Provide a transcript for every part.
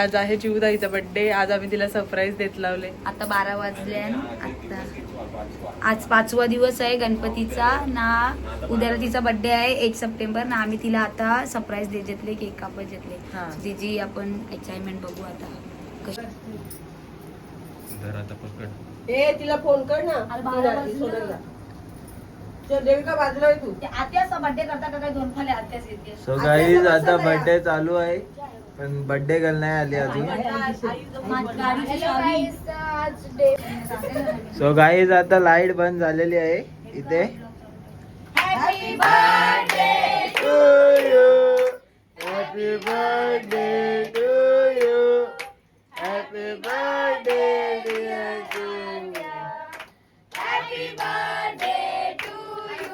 आज आहे चिवताईचा बर्थडे. आज आम्ही तिला सरप्राईज देत लावले. आता 12 वाजले. आता आज 5वा दिवस आहे गणपतीचा ना. उद्याला तिचा बर्थडे आहे 1 सप्टेंबर ना. आम्ही तिला आता सरप्राईज देत घेतले, केक कापत घेतले. तिची आपण एक्साइटमेंट बघू आता कशी. तिला फोन कर ना. सो गाईज आता बर्थडे चालू आहे पण बर्थडे गर्ल नाही आली अजून. सो गाईज आता लाईट बंद झालेली आहे इथे. Happy birthday to you, happy birthday to you, happy birthday dear to you, happy birthday to you.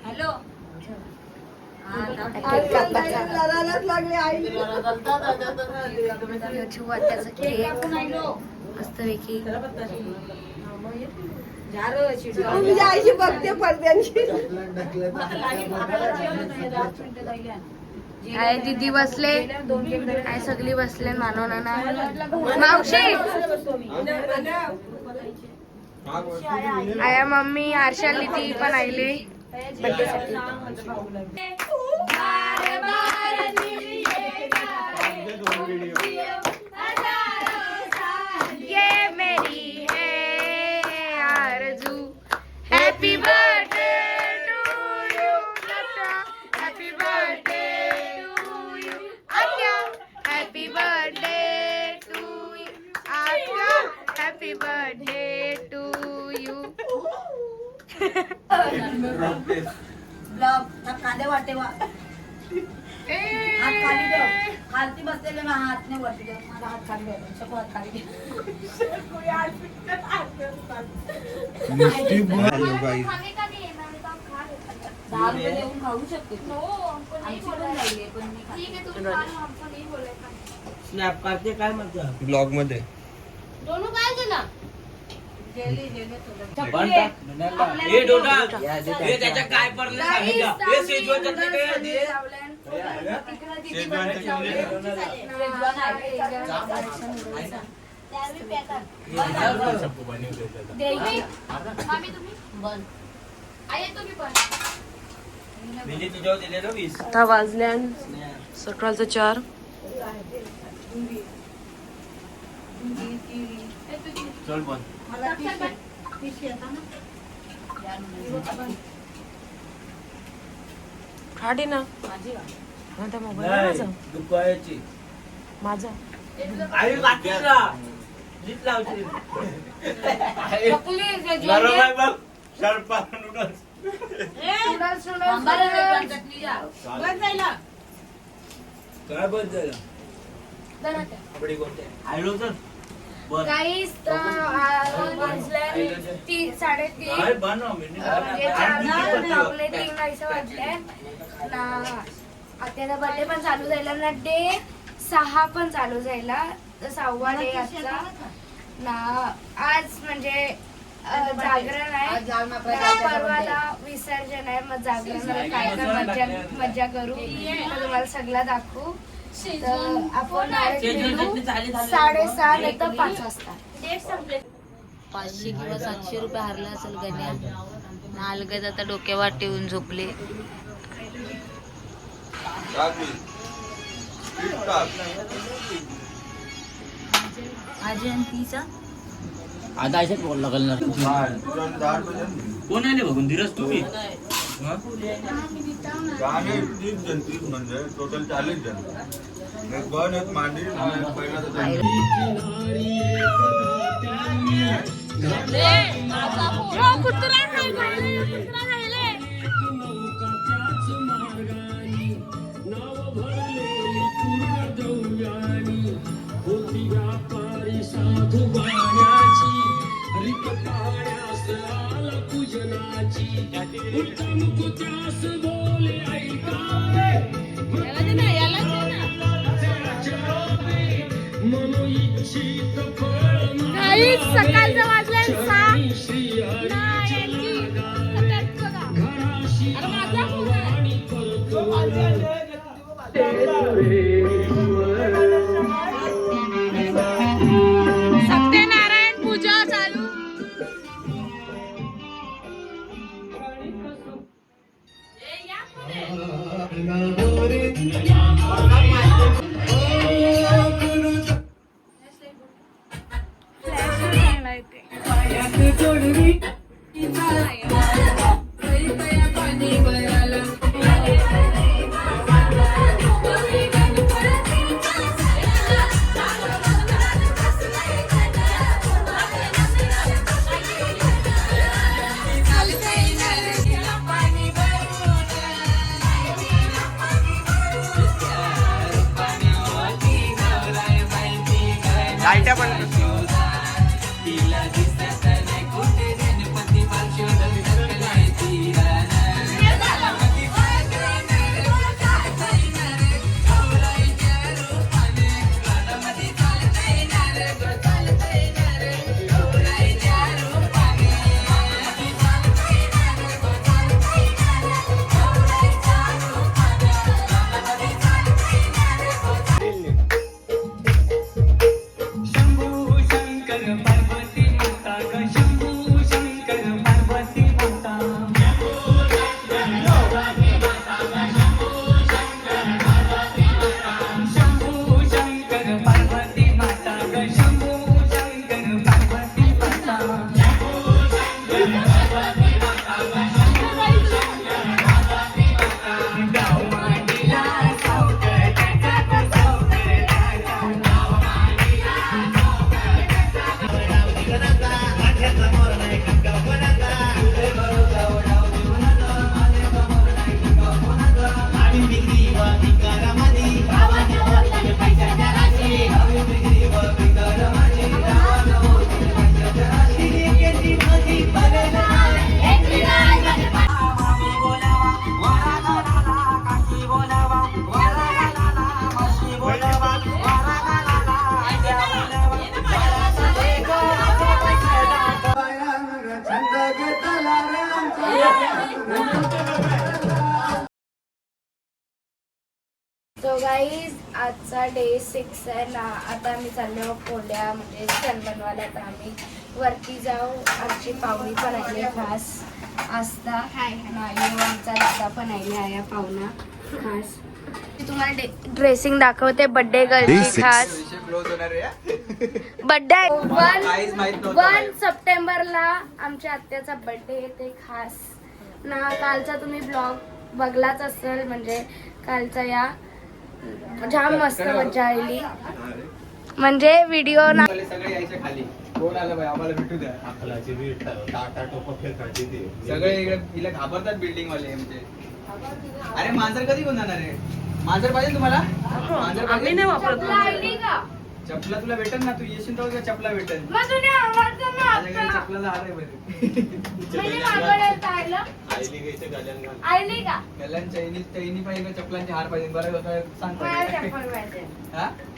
Hello मस्तपैकी आईशी बघते पडद्यांची. काय दीदी बसले, काय सगळी बसले. मानव नाना मावशी आया मम्मी आरशाल ती पण आईले बर्थडे साठी. ये मेरी है आरज़ू. Happy birthday to you Lata, happy birthday to you आत्या, हैप्पी बर्थडे टू यू आत्या, हैप्पी बर्थडे टू यू. कांदे वाटे हात खाली ठेव. खालती बसलेले हात नाही वरती ठेव. माझा हात खाली ठेव. शकू हात खाली देऊन खाऊ शकते. स्नॅप काढते काय म्हणतात ब्लॉग मध्ये. दोनों काय झालं. काय पडलं आता वाजल्या सकाळचं 4. चल पण खाडी ना माझा मोबाईल माझा काय बंद झालं. गाईस वाजल्या 3:30 वाजले ना. आत्याचा बर्थडे पण चालू झाला ना. डे 6 पण चालू झाला. 6वा डे आजचा ना. आज म्हणजे जागरण आहे. परवाला विसर्जन आहे. मग जागरणाला काय काय मज्जा करू तुम्हाला सगळं दाखवू. तर आपण 6:30 नाही तर 5 वाजता. 500 किंवा 700 रुपये हरला असेल गण्या. नालगत आता डोक्यावर ठेवून झोपले. आजी आणि तिचा आता अशाच बोलला कळणार. कोण आले बघून धीरज तुम्ही. म्हणजे टोटल 40 जण. बन एक मांडी साधू गाण्याची रिक पाण्यास आला तुझ्या काही सकाळचं वाजले 6 ना यांची तब्येत बघा. अरे माझा फोन आहे. सत्यनारायण पूजा चालू. लाईट्या पण सो गाईज आजचा डे 6 आहे ना. आता आम्ही चाललो पोळ्या म्हणजे सण बनवायला. तर आम्ही वरती जाऊ. आमची पाहुणी पण आली खास आस्था नाही आमचा दादा पण आली पाहुणा खास. मी तुम्हाला ड्रेसिंग दाखवते बर्थडे गर्लची खास. बर्थडे 1 सप्टेंबरला आमच्या आत्याचा बर्थडे येते खास ना. कालचा तुम्ही ब्लॉग बघलाच असेल म्हणजे कालचा या जाम मस्त मजा आली म्हणजे व्हिडिओ ना. सगळे यायचे खाली. कोण आलं बाई आम्हाला भेटू द्या. सगळे इकडे हिला घाबरतात बिल्डिंग वाले म्हणजे. अरे मांजर कधी बनणार आहे? मांजर पाहिजे तुम्हाला? मांजर आम्ही नाही वापरत. चपला तुला भेटेल ना. तू येशील तर चपला भेटेल. चपलाचा हार आहे गल्यान चैनी पाहिजे चपलांचे हार पाहिजे. बरं सांग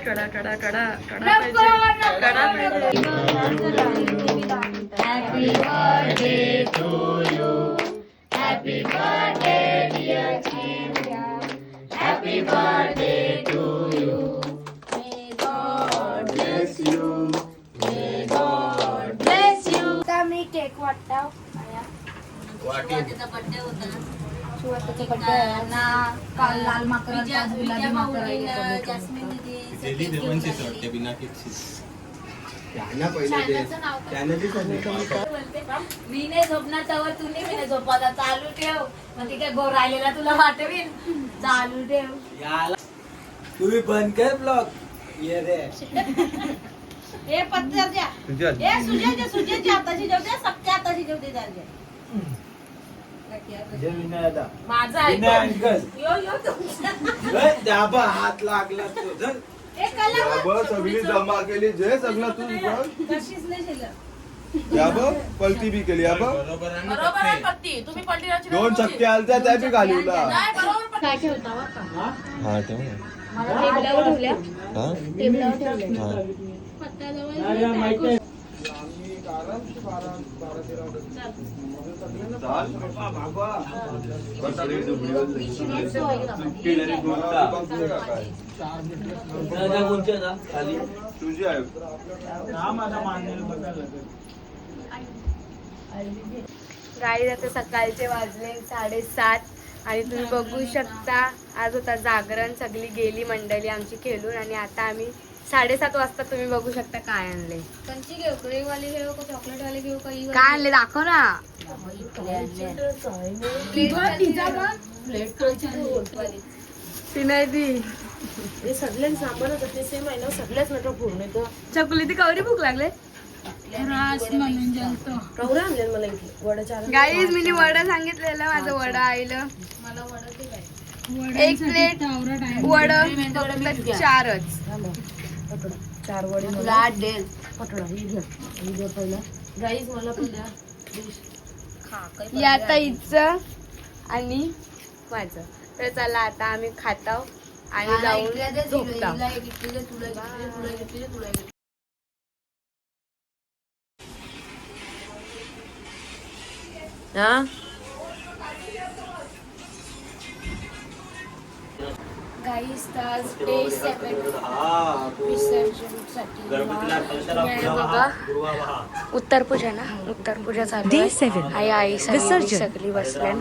कडा कडा कडा कडा पाहिजे. कडा happy birthday to you. Happy birthday dear चिंट्या. Happy birthday to you. May God bless you. May God bless you. आता मी केक वाटताव. सुरुवातीचा बर्थडे होता सुरुवातीचा बर्थडे आहे ना. काल लाल माकड गुलाबी माकड जास्मिन मी नाही झोपणार त्यावर तू नाही झोपायला. चालू ठेव मग ती काय गोर राहिलेला तुला वाटवीन. चालू ठेव. तुम्ही बंद कर ब्लॉग. ये रे हे पत्त्या द्या. हे सुजयच्या हाताची जेवते. सख्या हाताची जेवते त्याच्या. माझा हात लागला सगळी जमा केली जे सगळं तू कशीच नाही शिल्लक. या बघ पलती बी केली या बघ बरोबर आहे ना बरोबर आहे पत्ते? पत्ती. तुम्ही पलटी राहायची दोन नाही चक्के आलत्या त्या बी घालवला नाही, बरोबर पत्ती. काय ठेवता बा का? हा तेव्हा टेबलावर ठेवल्या हा टेबलावर ठेवल्या हा पत्त्याजवळ तुझी आहे गाडी आता सकाळचे वाजले 7:30 आणि तुम्ही बघू शकता आज होता जागरण. सगळी गेली मंडळी आमची खेळून आणि आता आम्ही 7:30 वाजता तुम्ही बघू शकता काय आणले. कंची घेऊ क्रीम वाली घेऊ का चॉकलेट वाली घेऊ का ई काय आणले दाखव ना. ती नाही ती चकुली ती कवरी भूक लागले. गाईज मी वडा सांगितलेलं माझं वडा आईलं. एक प्लेट वड फक्त 4च. या ताईचं आणि माझं. तर चला आता आम्ही खाताव आणि जाऊन झोपताव. गाईस आज डे 7 विसर्जनसाठी बघा उत्तर पूजा ना. उत्तर पूजा चालू आहे. आई आई सगळी बसल्या.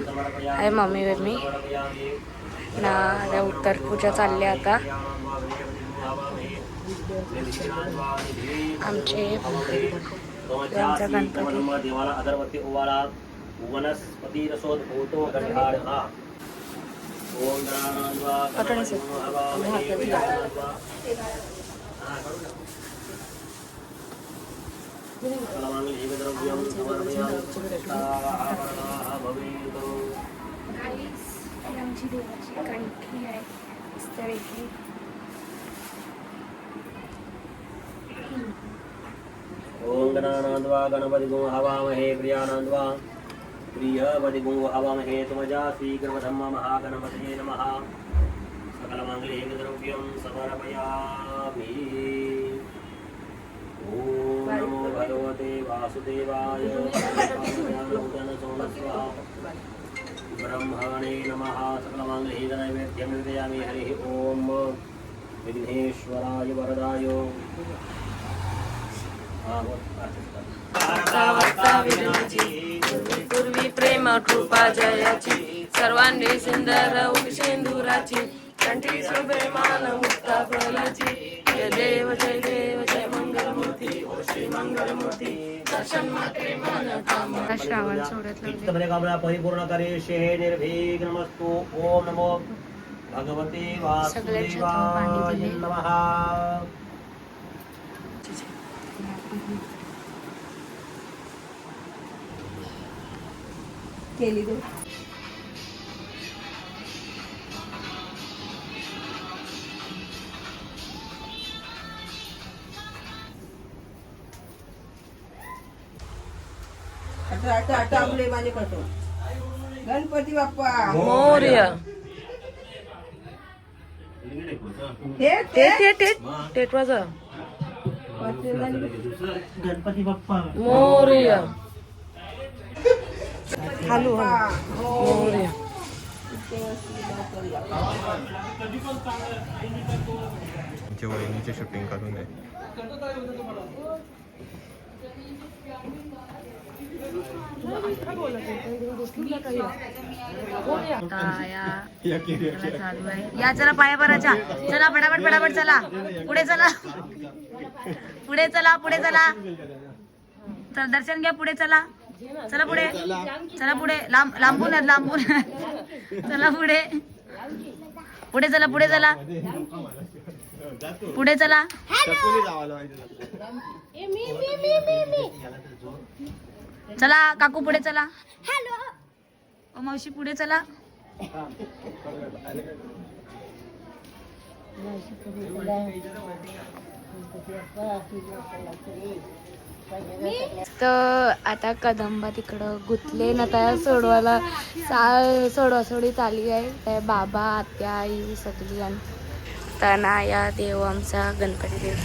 आई मम्मी बिम्मी ना आता उत्तर पूजा चालली आता. आमचे त्यांचा गणपती देवाला अगरबत्ती ओवाळा वनस्पती रसोद्भूतो गंधारहा ओम गणानान्वा द्रव्यं समर्पयामि भवेतो. आमची देवाची कंठी आहे मस्तपैकी. ओम गणानान्वा गणपतिगुं हवामहे प्रियानान्वा प्रियपतिगुं हवामहे तुमजा श्रीगणपधम्म महागणपतये नमः. सकलमङ्गलद्रव्यं समर्पयामि. ओम नमो भगवते वासुदेवाय ब्रह्मणे नमः. सकलमङ्गलनैवेद्यं निवेदयामि. हरिः ओम विघ्नेश्वराय वरदाय पूर्वी प्रेम कृपा जयाची सर्वांनी सुंदर शेंदुराची कंठी शोभेमान मुक्ता फलाची. जय देव जय मंगलमूर्ती ओ श्री मंगलमूर्ती. दर्शन मात्रे मन कामना. श्रावण सोडत चित्तमने कामना परिपूर्ण करिष्ये निर्विघ्नमस्तु. ओम नमो भगवते वासुदेवाय नमः. केली दे. आपले माझे करतो. गणपती बाप्पा मोरया. टेट वाजा. गणपती बाप्पा मोरया. हॅलो मोरया. वहिनीचे शूटिंग करून दे. या चला पाया भराच्या. चला फटाफट फटाफट चला. पुढे चला पुढे चला पुढे चला. चला दर्शन घ्या. पुढे चला. चला पुढे. चला पुढे. लांबून लांबून. चला पुढे. पुढे चला. पुढे चला. पुढे चला. चला काकू पुढे चला. ओ मावशी पुढे चला. तर आता कदंबा तिकडं गुतले ना त्या सोडवायला सोडवासोडी चालली आहे. त्या बाबा आत्या आई सगळी आणि त्यांना या देव आमचा गणपती देव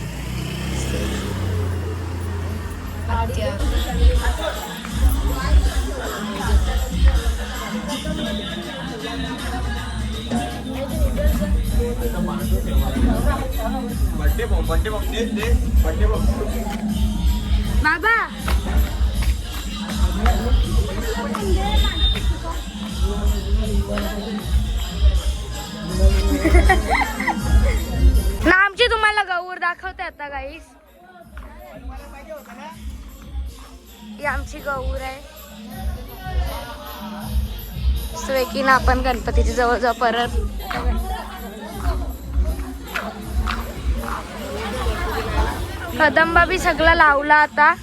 आत्या. बड्डे बॉम्ब दे बड्डे बॉम्ब. बाबा ना आमची तुम्हाला गौर दाखवते आता गाईस. ही आमची गौर आहे. की ना आपण गणपतीची जवळ जाऊ परत. कदंबा बी सगळं लावला आता.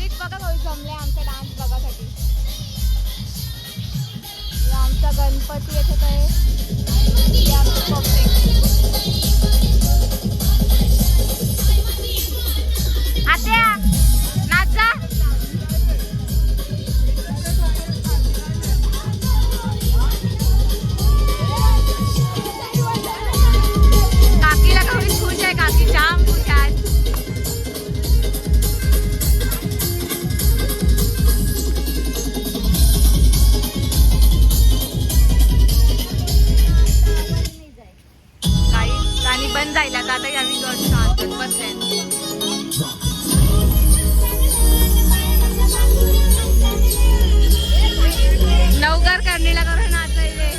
पब्लिक बघा जमले आमचा डान्स बघासाठी. आमचा गणपती याच्यात आहे. आत्या नाचा. काकीला कमी खुश आहे. काकी जाम खुश आहे. गाणी बंद जाईल आता. आता आम्ही शांत बसले. नवगार करणीला करून नाचायले.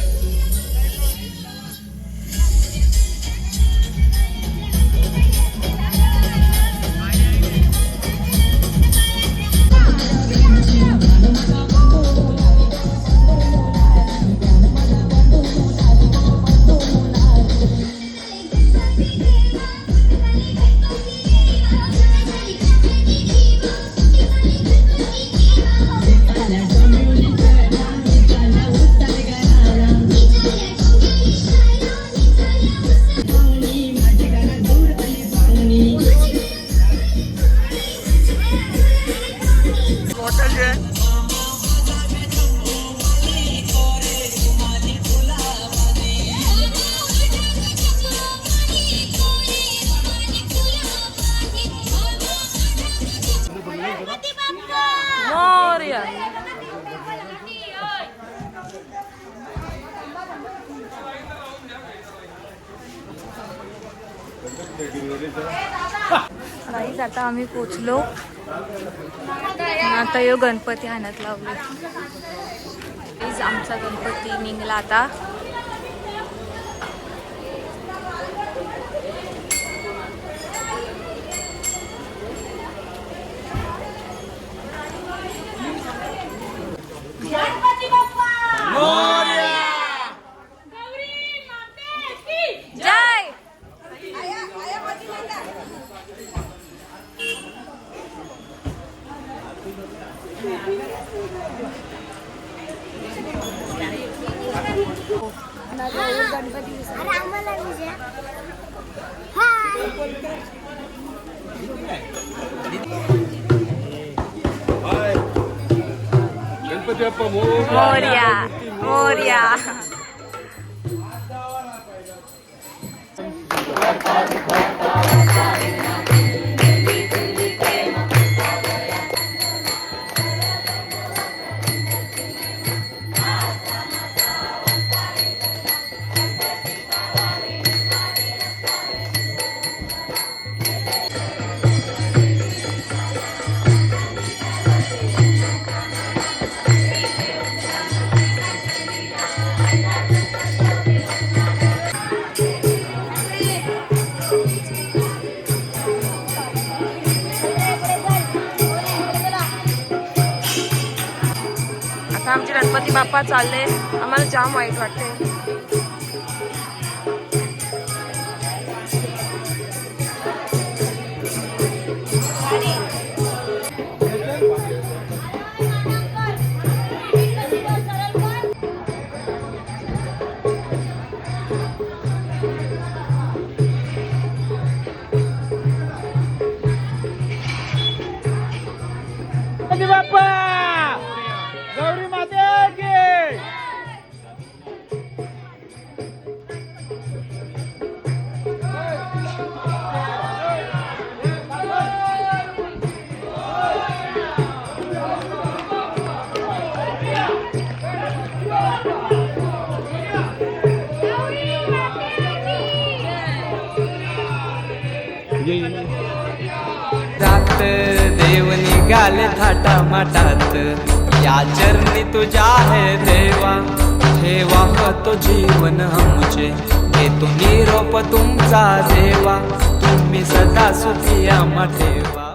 मोरया. गाईज आता आम्ही पोचलो. आता यो गणपती आणत लावलो. आमचा गणपती निघला आता. जय. गणपती बाप्पा मोरया. मोरया. आता आमचे गणपती बाप्पा चालले. आम्हाला जाम वाईट वाटते. बाप्पा गौरी माते की रात देव निघाले थाटा माटात. या चरणी तुझ्या आहे देवा. ठेवा तो जीवन आमचे. घेतो निरोप तुमचा देवा. तुम्ही सदा सुखी आम्हा ठेवा.